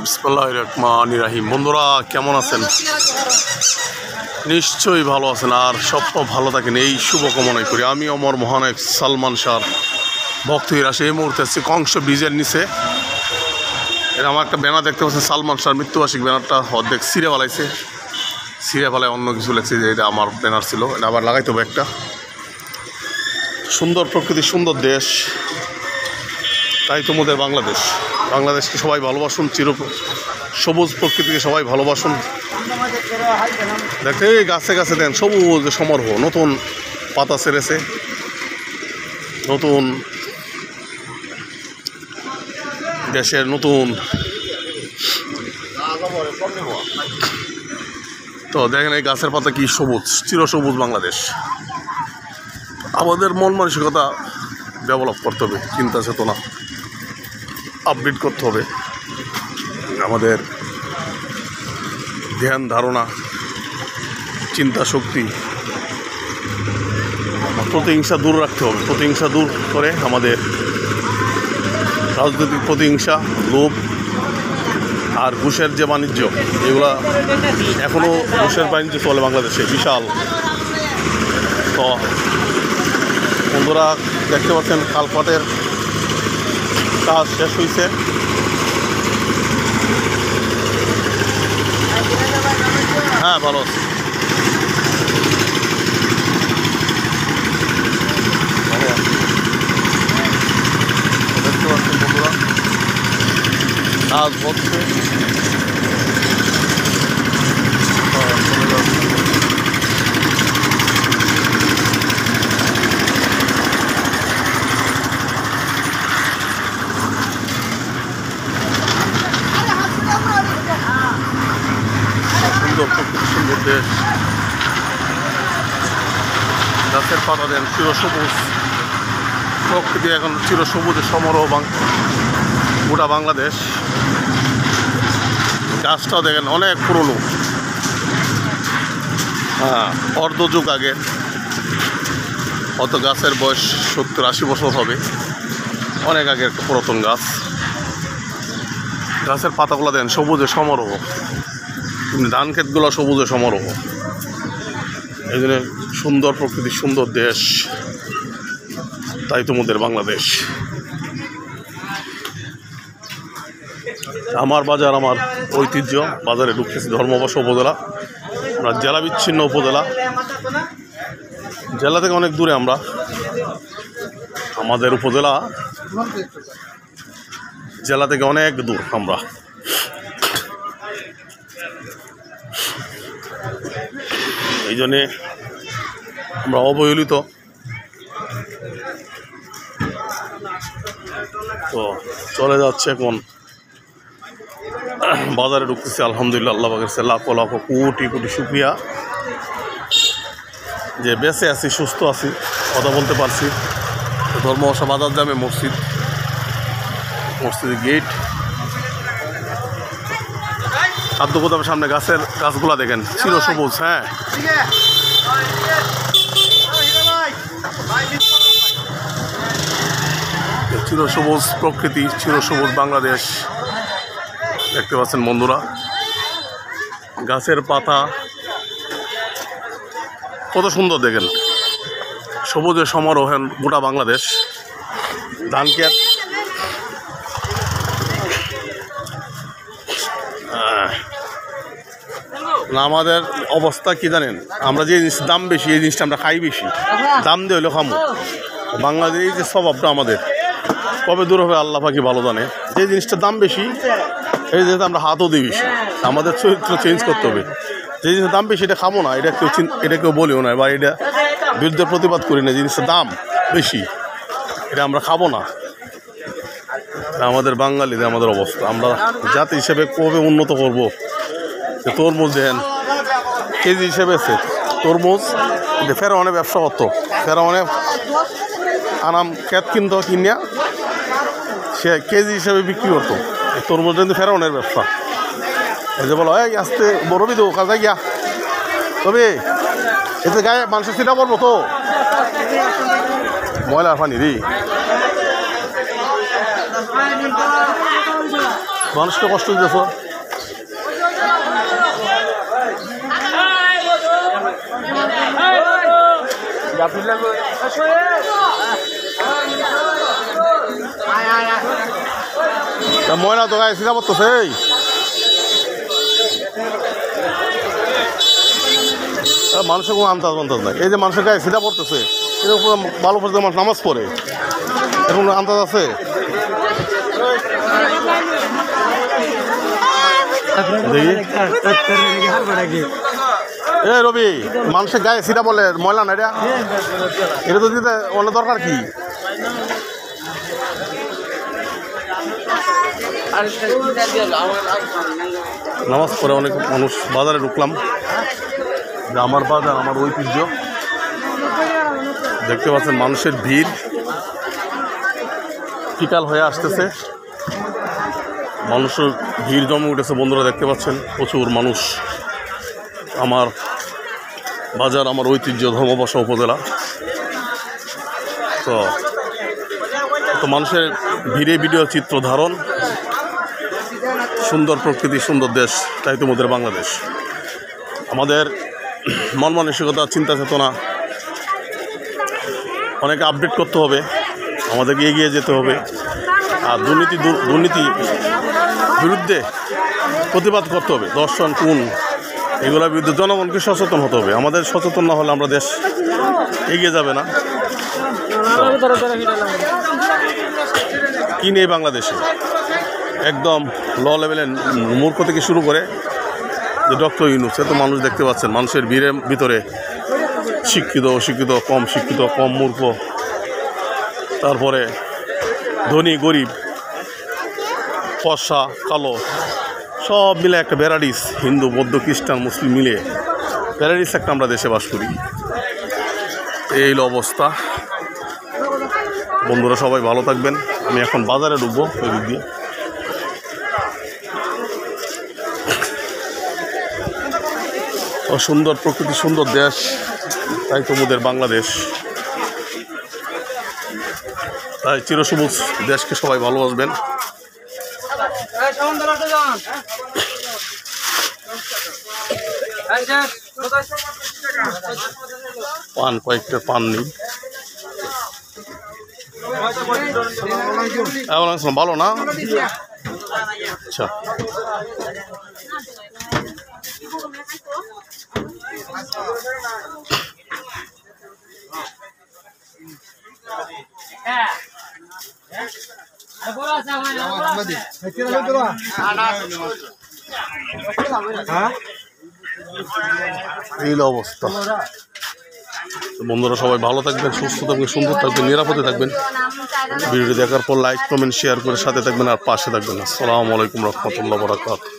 বিসমিল্লাহির রহমানির রহিম। বন্ধুরা কেমন আছেন? নিশ্চয়ই ভালো আছেন আর সবসময় ভালো থাকেন এই শুভকামনাই করি। আমি অমর মহানায়ক সালমান শাহর ভক্তরা এই মুহূর্তে আসছি কংস ব্রিজের নিচে। এটা আমার একটা ব্যানার দেখতে পাচ্ছেন, সালমান শাহর মৃত্যুবার্ষিকী ব্যানারটা অর্ধেক ছিঁড়ে ফেলাইছে, ছিঁড়ে ফেলায় অন্য কিছু লেগছে যে এটা আমার ব্যানার ছিল, এটা আবার লাগাইতে হবে একটা। সুন্দর প্রকৃতি, সুন্দর দেশ, তাই তোমাদের বাংলাদেশ। বাংলাদেশকে সবাই ভালোবাসুন, সবুজ প্রকৃতিকে সবাই ভালোবাসুন। দেখতে গাছে গাছে দেন সবুজ সমারোহ, নতুন পাতা ছেড়েছে, নতুন দেশের নতুন। তো দেখেন এই গাছের পাতা কি সবুজ, চিরসবুজ বাংলাদেশ। আমাদের মন মানসিকতা ডেভেলপ করতে হবে, চিন্তা চেতনা আপডেট করতে হবে, আমাদের ধ্যান ধারণা চিন্তা শক্তি, প্রতিহিংসা দূর রাখতে হবে। প্রতিহিংসা দূর করে আমাদের রাজনৈতিক প্রতিহিংসা, লোভ আর ঘুষের যে বাণিজ্য, এগুলা এখনও ঘুষের বাণিজ্য চলে বাংলাদেশে বিশাল। তো বন্ধুরা দেখতে পাচ্ছেন কালপাটের কাজ শেষ হয়েছে। হ্যাঁ ভালো আছে, দেখতে পাচ্ছেন বন্ধুরা কাজ হচ্ছে। সুন্দর দেশ, গাছের পাতা দেন চিরসবুজ প্রকৃতি, এখন চিরসবুজের সমারোহ গোটা বাংলাদেশ। গাছটাও দেখেন অনেক পুরনো, হ্যাঁ অর্ধযুগ আগে, অত গাছের বয়স 70-80 বছর হবে, অনেক আগে একটা পুরাতন গাছ। গাছের পাতাগুলো দেন সবুজের সমারোহ, ধান ক্ষেতগুলো সবুজের সমারোহ। এই জন্য সুন্দর প্রকৃতি, সুন্দর দেশ, তাই তোমাদের বাংলাদেশ। আমার বাজার, আমার ঐতিহ্য, বাজারে ঢুকতেছি ধর্মবর্ষ উপজেলা, আমরা জেলা বিচ্ছিন্ন উপজেলা, জেলা থেকে অনেক দূরে আমরা। আমাদের উপজেলা জেলা থেকে অনেক দূর আমরা। এই জন্যে আমরা অবহেলিত। তো চলে যাচ্ছে এখন বাজারে ঢুকতেছি। আলহামদুলিল্লাহ, আল্লাহ পাকের কাছে লাখো লাখো কোটি কোটি শুকরিয়া যে বেঁচে আছি, সুস্থ আছি, কথা বলতে পারছি। ধর্মবর্ষ বাজার জামে মসজিদ, মসজিদের গেট, খাদ্য গোদামের সামনে গাছগুলা দেখেন চিরসবুজ। হ্যাঁ চিরসবুজ প্রকৃতি, চিরসবুজ বাংলাদেশ দেখতে পাচ্ছেন বন্ধুরা। গাছের পাতা কত সুন্দর দেখেন, সবুজের সমারোহ গোটা বাংলাদেশ। ধান ক্ষেত, আমাদের অবস্থা কি জানেন, আমরা যে জিনিস দাম বেশি এই জিনিসটা আমরা খাই বেশি, দাম দিয়ে হইলেও খামো। বাংলাদেশ এই যে স্বভাবটা আমাদের কবে দূর হবে আল্লাহ পাকি ভালো জানে। যে জিনিসটার দাম বেশি এই জিনিসটা আমরা হাতও দিই বেশি। আমাদের চরিত্র চেঞ্জ করতে হবে। যে জিনিসের দাম বেশি এটা খাবো না, এটা কেউ বলিও না, বা এটা বিরুদ্ধে প্রতিবাদ করি না। জিনিসটার দাম বেশি এটা আমরা খাবো না। আমাদের বাঙালিদের আমাদের অবস্থা, আমরা জাতি হিসেবে কবে উন্নত করব। তরমুজ দেন কেজি হিসেবে আছে, তরমুজ ফেরাওয়ানে ব্যবসা করতো, ফেরাওয়ানে আনাম ক্ষেত কিনতো, কিনিয়া সে কেজি হিসেবে বিক্রি করতো। তরমুজ কিন্তু ফেরাওয়ানের ব্যবসা। এই যে বলো এই আসতে বড়বি তো কাজে গিয়া, তবে এতে গায়ে মানুষের চিন্তা করবো তো ময়লার পানি রে। মানুষকে কষ্ট দিতেছ। ময়না তো গায়ে সিধা পড়তেছে। মানুষের কোনো আন্দাজ নাই। এই যে মানুষের গায়ে সিধা পড়তেছে, এর উপর ভালো পড়তে মানুষ নামাজ পড়ে, এর কোনো আন্দাজ আছে? এ রবি, মানুষের গায়ে সিধা বলে ময়লা না, এটা তো দিতে অনেক দরকার কি? নামাজ পড়ে অনেক মানুষ। বাজারে ঢুকলাম, যে আমার বাজার, আমার ঐতিহ্য। দেখতে পাচ্ছেন মানুষের ভিড় বিকাল হয়ে আসতেছে, মানুষের ভিড় জমে উঠেছে। বন্ধুরা দেখতে পাচ্ছেন প্রচুর মানুষ। আমার বাজার, আমার ঐতিহ্য, ধর্মপাশা উপজেলা। তো মানুষের ভিড়ে ভিডিও চিত্র ধারণ। সুন্দর প্রকৃতি, সুন্দর দেশ, তাই তো আমাদের বাংলাদেশ। আমাদের মন মানসিকতা, চিন্তা চেতনা অনেকে আপডেট করতে হবে, আমাদেরকে এগিয়ে যেতে হবে। আর দুর্নীতি বিরুদ্ধে প্রতিবাদ করতে হবে। দর্শন, খুন, এগুলোর বিরুদ্ধে জনগণকে সচেতন হতে হবে। আমাদের সচেতন না হলে আমরা দেশ এগিয়ে যাবে না। কি নেই বাংলাদেশে? একদম ল লেভেলের মূর্খ থেকে শুরু করে যে ডক্টর ইউনূস, তো মানুষ দেখতে পাচ্ছেন মানুষের ভিড়ের ভিতরে শিক্ষিত, অশিক্ষিত, কম শিক্ষিত, কম মূর্খ, তারপরে ধনী, গরিব, ফর্সা, কালো, সব মিলে একটা প্যারাডিস। হিন্দু, বৌদ্ধ, খ্রিস্টান, মুসলিম মিলে প্যারাডিস একটা আমরা দেশে বাস করি। এই অবস্থা। বন্ধুরা সবাই ভালো থাকবেন। আমি এখন বাজারে ঢুকবো ওই দিক দিয়ে। সুন্দর প্রকৃতি, সুন্দর দেশ, তাই তো আমাদের বাংলাদেশ। তাই চিরসবুজ দেশকে সবাই ভালোবাসবেন। পান, কয়েকটা পান নেই। ভালো না? আচ্ছা, এই অবস্থা। বন্ধুরা সবাই ভালো থাকবেন, সুস্থ থাকবেন, সুন্দর থাকবেন, নিরাপদে থাকবেন। ভিডিওটি দেখার পর লাইক, কমেন্ট, শেয়ার করে সাথে থাকবেন আর পাশে থাকবেন। আসসালামু আলাইকুম রহমতুল্লাহ বারাকাতুহু।